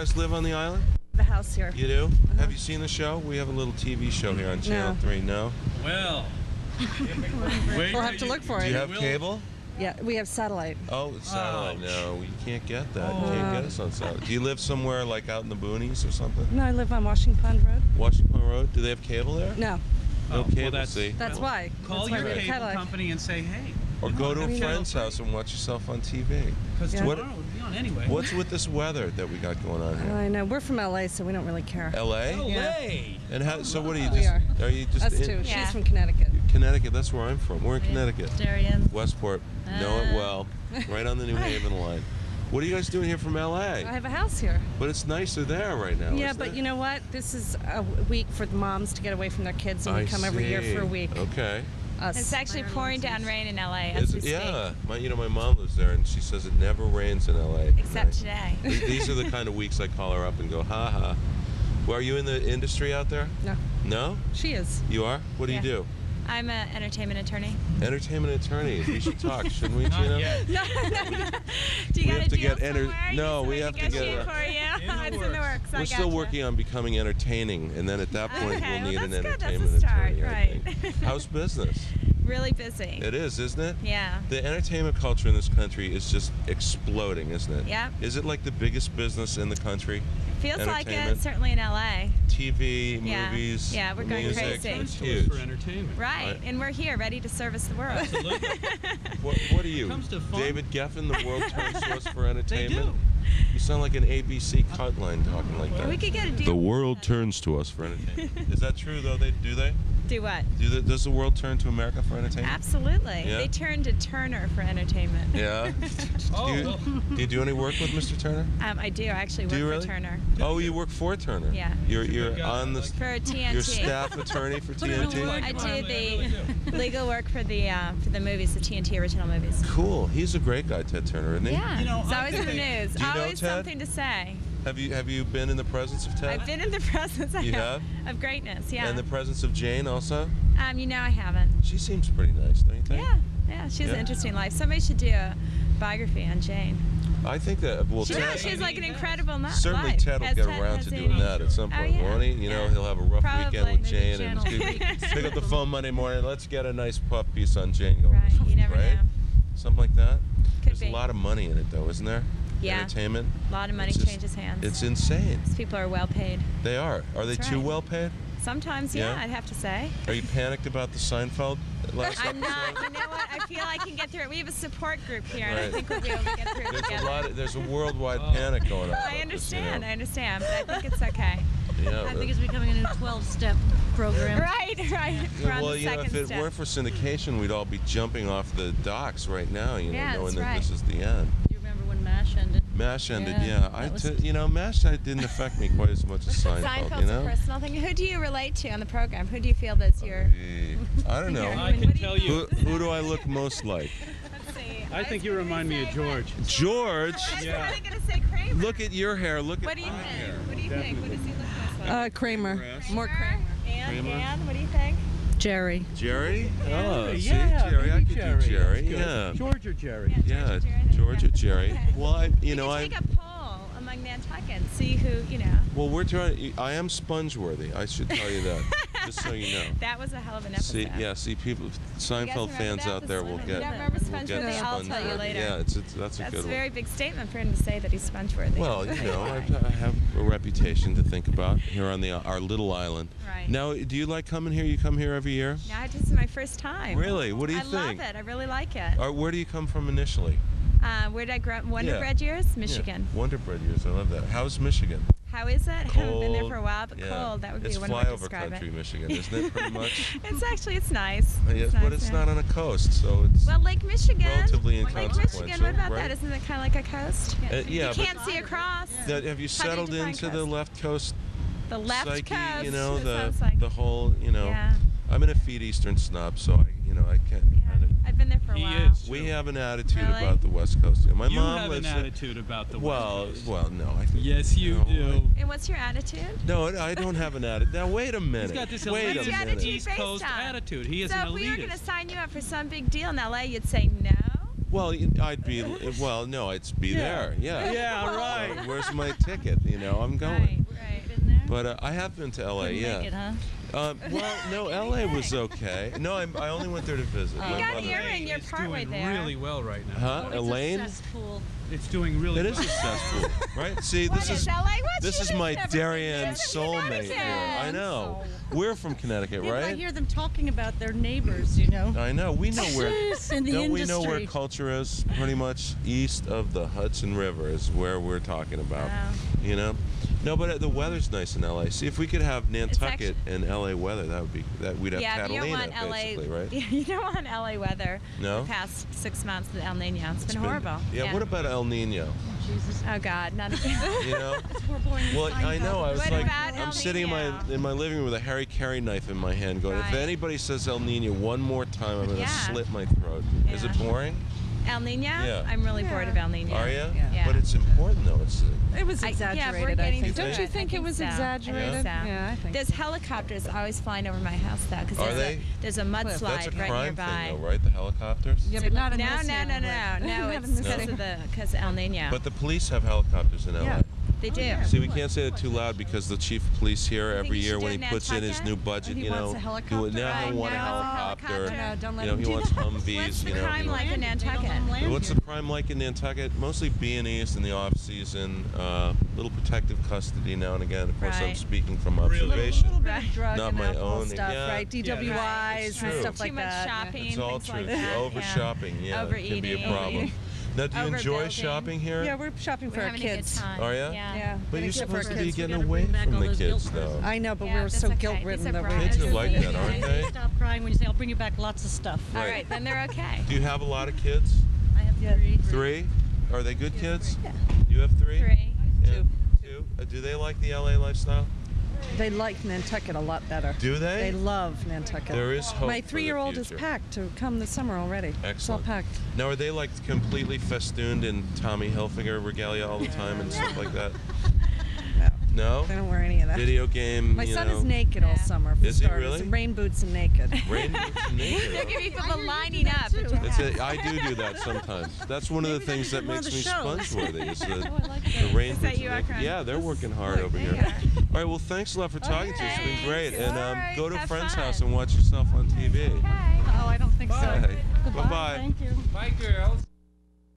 guys live on the island? The house here. You do? Have you seen the show? We have a little TV show here on Channel 3. No? Well, We'll have to look for Do it. you have cable? Yeah, we have satellite. Oh, satellite. No, you can't get that. You can't get us on satellite. Do you live somewhere like out in the boonies or something? No, I live on Washington Pond Road. Washington Road? Do they have cable there? No. No cable, see? That's why. Call That's why your we have cable satellite. company and say, hey. Or go to a I mean, friend's house and watch yourself on TV. Because Yeah. tomorrow we'll be on anyway. What's with this weather that we got going on here? I know. We're from LA, so we don't really care. LA? LA. And how, so what are you We just? are. You just Us in too. She's from Connecticut. Connecticut? That's where I'm from. We're in Connecticut. Darien. Westport. Know it well. Right on the New Haven line. What are you guys doing here from LA? I have a house here. But it's nicer there right now. Yeah, isn't but it? you know what? This is a week for the moms to get away from their kids, and we I come every year see. for a week. Okay. Us. It's actually pouring down rain in LA as we speak. Yeah, my mom lives there, and she says it never rains in LA. Except today. These are the kind of weeks I call her up and go, ha ha. Well, are you in the industry out there? No. No? She is. You are? What do you do? I'm an entertainment attorney. Entertainment attorney. We should talk, shouldn't we, Gina? No. Do you We got have a to deal get somewhere? No, You we want have me to negotiate get. for you? It's in the works. We're still working on becoming entertaining, and then at that point Okay, we'll need well, an that's good. That's a entertainment start, attorney. I right. think. How's business? Really busy. It is, isn't it? Yeah. The entertainment culture in this country is just exploding, isn't it? Yeah. Is it like the biggest business in the country? Feels like it, Entertainment? certainly in LA. TV, Yeah. movies, Yeah, we're going music. crazy. It's For huge. entertainment. Right. And we're here ready to service the world. Absolutely. What are you, Comes to fun. David Geffen? The world turns to us for They entertainment. do. You sound like an ABC cut line talking like that. We could get a deal. The world turns to us for entertainment. Is that true though? Do they? Do what? Does the world turn to America for entertainment? Absolutely. Yeah? They turned to Turner for entertainment. Yeah. Oh, Do you do any work with Mr. Turner? I do. I actually Do work you for really? Turner. Oh, you work for Turner. Yeah. You're good guy. on the For TNT. you're staff attorney for TNT. I do the legal work for the movies, the TNT original movies. Cool. He's a great guy, Ted Turner, isn't he? Yeah. You know, It's I always in the think- news. Do you know Always Ted? something to say. Have you been in the presence of Ted? I've been in the presence You have? of greatness. Yeah. And the presence of Jane also? You know I haven't. She seems pretty nice, don't you think? Yeah. Yeah. She has Yeah. an interesting life. Somebody should do a biography on Jane. I think that She Ted, has like an incredible certainly life. Ted will Has get Ted- around has to he? doing that at some Oh, point, yeah. won't he? You know, Yeah. he'll have a rough Probably. weekend with Maybe Jane Jen and will- pick up the phone Monday morning. Let's get a nice puff piece on Jane going. Right. You never right? know. Something like that. Could There's be. a lot of money in it, though, isn't there? Yeah. Entertainment. A lot of money It's just- changes hands. It's insane. These people are well paid. They are. Are they That's too right. well paid? Sometimes, yeah, Yeah? I'd have to say. Are you panicked about the Seinfeld last I'm not. episode? You know what? I feel I can get through it. We have a support group here, and I Right. think we'll be able to get through it together. There's a worldwide panic going on. I understand. I understand, but I think it's okay. Yeah, I think it's becoming a new 12-step program. Right. We're on well, the you know, second if it step. weren't for syndication, we'd all be jumping off the docks right now, you know, Yeah, knowing that's that right. this is the end. Do you remember when MASH ended? MASH ended, Yeah, yeah. that was- MASH didn't affect me quite as much as Seinfeld, Seinfeld's you know? a personal thing. Who do you relate to on the program? Who do you feel that's your... I don't know. I can tell you. Who do I look most like? Let's see. I think you remind me of George. George? I was Yeah. probably going to say Kramer. Look at your hair. Look at What do you my think? hair. What do you think? What does he look most like? Kramer. More Kramer. Kramer. And, Kramer. and what do you think? Jerry. Jerry? Oh, see, yeah, Jerry. I maybe could do Jerry. That's good. Yeah. George or Jerry? Yeah, George or Jerry. George or Jerry. Okay. Well, You can take a poll among Nantuckets, see who, you know. Well, we're trying. I am sponge-worthy. I should tell you that, just so you know. That was a hell of an episode. See, people, Seinfeld remember fans that? out there will You get. don't remember will Sponge get Worthy? I'll Sponge tell you Worthy. later. Yeah, that's a That's good a one. very big statement for him to say that he's sponge-worthy. Well, you know, I have a reputation to think about here on our little island. Right. Now, do you like coming here? You come here every year? Now, this is my first time. Really? What do you I think? love it. I really like it. Or where do you come from initially? Where did I grow up? Wonder Bread years? Michigan. Yeah. Wonder Bread years. I love that. How's Michigan? How is it? I haven't been there Cold. for a while, but Yeah. cold. That would be it's one way to flyover describe country, it. Michigan, isn't it? Pretty much. It's nice. Yes, nice, but it's yeah. not on a coast, so it's. Well, Lake Michigan. relatively Lake inconsequential, Michigan. What about right? that? Isn't it kind of like a coast? Yeah, You but- can't see across. Now, have you settled define into the coast? left coast The left psyche? coast. You know, it the sounds like. the whole. You know, Yeah. I'm in a feed Eastern snob, so I can't Yeah. kind of. I've been there for a He while. is. We have an attitude Really? about the West Coast. My You mom have an lives. attitude about the well, West Coast. well, no, I think. Yes, you no, do. And what's your attitude? No, I don't have an attitude. Now wait a minute. He's got this wait elitist What's a your minute. attitude East based Coast on? attitude. He is So an if we were elitist. going to sign you up for some big deal in LA, you'd say no? Well, I'd be. Well, no, I'd be there. Yeah. Yeah, right. Where's my ticket? You know, I'm going. Right. But I have been to LA. Yeah. Make it, huh? Well, no, LA was okay. No, I only went there to visit. You My got mother. here and you're It's partway doing there. really well right now. Huh? Elaine? It's doing really It well. is a cesspool, right? See, What this is is LA? What? this She is has my never been Darien to soulmate Connecticut. here. I know. We're from Connecticut, Yeah, but I right? hear them talking about their neighbors, you know. I know. We know where. In the Don't we know where industry. culture is? Pretty much east of the Hudson River is where we're talking about. Wow. You know. No, but the weather's nice in LA. See, if we could have Nantucket actu- and LA weather, we'd have Yeah, but you don't Catalina, want LA. basically, right? You don't want LA weather. No? The past 6 months with El Nino. It's been horrible. Yeah. What about El Nino? Oh God, not again. You know. We're born in Well, I know. I was What like, about I'm El sitting Nino? in my living room with a Harry Carey knife in my hand, going, if Right. anybody says El Nino one more time, I'm going to Yeah. slit my throat. Is it Yeah. boring? El Nino? Yeah. I'm really bored of El Nino. Are you? Yeah. But it's important, though. It's It was Yeah, we're exaggerated, I getting think. through Don't you it. think I it was so. exaggerated? I think so. Yeah, I think There's helicopters always flying over my house though, because Are they? there's a that's a mudslide right crime nearby. thing, though, right? The helicopters. Yeah, but not in No, this no, no, neighborhood. no. Not It's in this because neighborhood. of El Nino. But the police have helicopters in LA. Yeah. They do. See, we can't say it too loud because the chief of police here think every you year should when do he puts in his Nantucket? new budget, He you know, wants a helicopter? now I he'll want a know, helicopter. helicopter. No, don't let You know, him he do wants that. Humvees. What's You the know. crime like in They don't Nantucket? let 'em land What's here. the crime like in Nantucket? Mostly B&Es in the off season, little protective custody now and again. Of course, I'm Right. speaking from Really? observation. little bit of drug Not and my alcohol own, stuff, yeah. right? DWIs It's and true. stuff like Too much that. yeah. shopping, It's all things true. like that. Over shopping, yeah, it can be a Overeating. problem. Now, do you enjoy Overbuilding. shopping here? Yeah, we're shopping for We're our having kids. a good time. Are ya? Yeah. But you're Gonna get for supposed our to be kids. getting gotta away bring back from all the those kids, guilt though. I know, but Yeah, we're that's so okay. guilt-ridden These are that we Kids are brothers. like that, aren't they? Stop crying when you say, I'll bring you back lots of stuff. All Right. right, then they're okay. Do you have a lot of kids? I have Yeah. 3. 3? Are they good kids? You have 3? 3. Yeah. 2. Do they like the LA lifestyle? They like Nantucket a lot better. Do they? They love Nantucket. There is hope My for the 3-year-old is future. packed to come this summer already. It's all Excellent. packed. Now, are they like completely festooned in Tommy Hilfiger regalia all the time and stuff like that? No? They don't wear any of that. Video game, My you son know, is naked all Yeah. summer. For Is he starters. really? Rain boots and naked. rain boots and naked. There could be people I hear you lining do that up. too. at your That's house. it. I do that sometimes. That's one of the Maybe they things should that do one of makes me the shows. sponge-worthy is the that. rain Is that boots you, and naked. Akron? Yeah, they're working hard over There here. you are. All right, well, thanks a lot for talking to us. It's been Thanks. great. And All right, go to a have friend's fun. house and watch yourself on TV. Okay. Oh, I don't think so. Bye. Goodbye. Bye-bye. Thank you. Bye, girls.